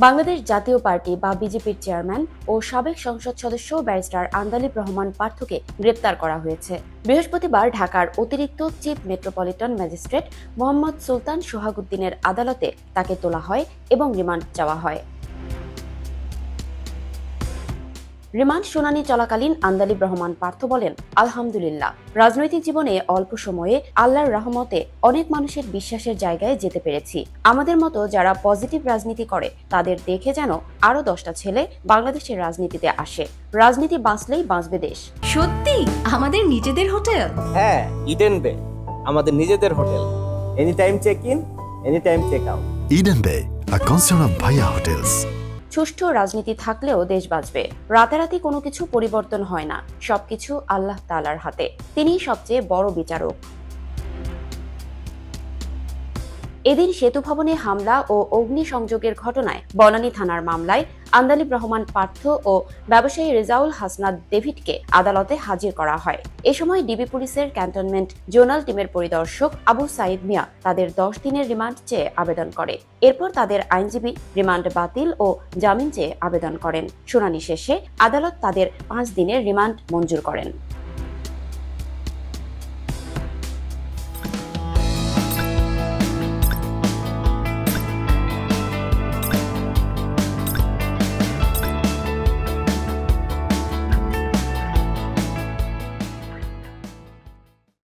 বাংলাদেশ জাতীয় পার্টি বা বিজেপির চেয়ারম্যান ও সাবেক সংসদ সদস্য ব্যারিস্টার আন্দালিব রহমান পার্থকে গ্রেপ্তার করা হয়েছে। বৃহস্পতিবার ঢাকার অতিরিক্ত চিফ মেট্রোপলিটন ম্যাজিস্ট্রেট মোহাম্মদ সুলতান সোহাগউদ্দিনের আদালতে তাকে তোলা হয় এবং রিমান্ড চাওয়া হয়। রিমান্ড শুনানি চলাকালীন আন্দালিব রহমান পার্থ বলেন, আলহামদুলিল্লাহ, রাজনৈতিক জীবনে অল্প সময়ে আল্লাহর রহমতে অনেক মানুষের বিশ্বাসের জায়গায় যেতে পেরেছি। আমাদের মতো যারা পজিটিভ রাজনীতি করে তাদের দেখে যেন আরো 10টা ছেলে বাংলাদেশের রাজনীতিতে আসে। রাজনীতি বাঁচলেই বাঁচবে দেশ। সত্যি আমাদের নিজেদের হোটেল? হ্যাঁ, ইডেন বে আমাদের নিজেদের হোটেল। Any time check in, any time check out. Eden Bay, a concern of Bhaiya Hotels. সুষ্ঠু রাজনীতি থাকলেও দেশ বাঁচবে। রাতারাতি কোনো কিছু পরিবর্তন হয় না, সবকিছু আল্লাহ তাআলার হাতে। তিনিই সবচেয়ে বড় বিচারক। এদিন সেতু ভবনে হামলা ও অগ্নিসংযোগের ঘটনায় বনানী থানার মামলায় আন্দালিব রহমান পার্থ ও ব্যবসায়ী রেজাউল হাসনাত ডেভিডকে আদালতে হাজির করা হয়। এ সময় ডিবি পুলিশের ক্যান্টনমেন্ট জোনাল টিমের পরিদর্শক আবু সাইদ মিয়া তাদের 10 দিনের রিমান্ড চেয়ে আবেদন করে। এরপর তাদের আইনজীবী রিমান্ড বাতিল ও জামিন চেয়ে আবেদন করেন। শুনানি শেষে আদালত তাদের 5 দিনের রিমান্ড মঞ্জুর করেন।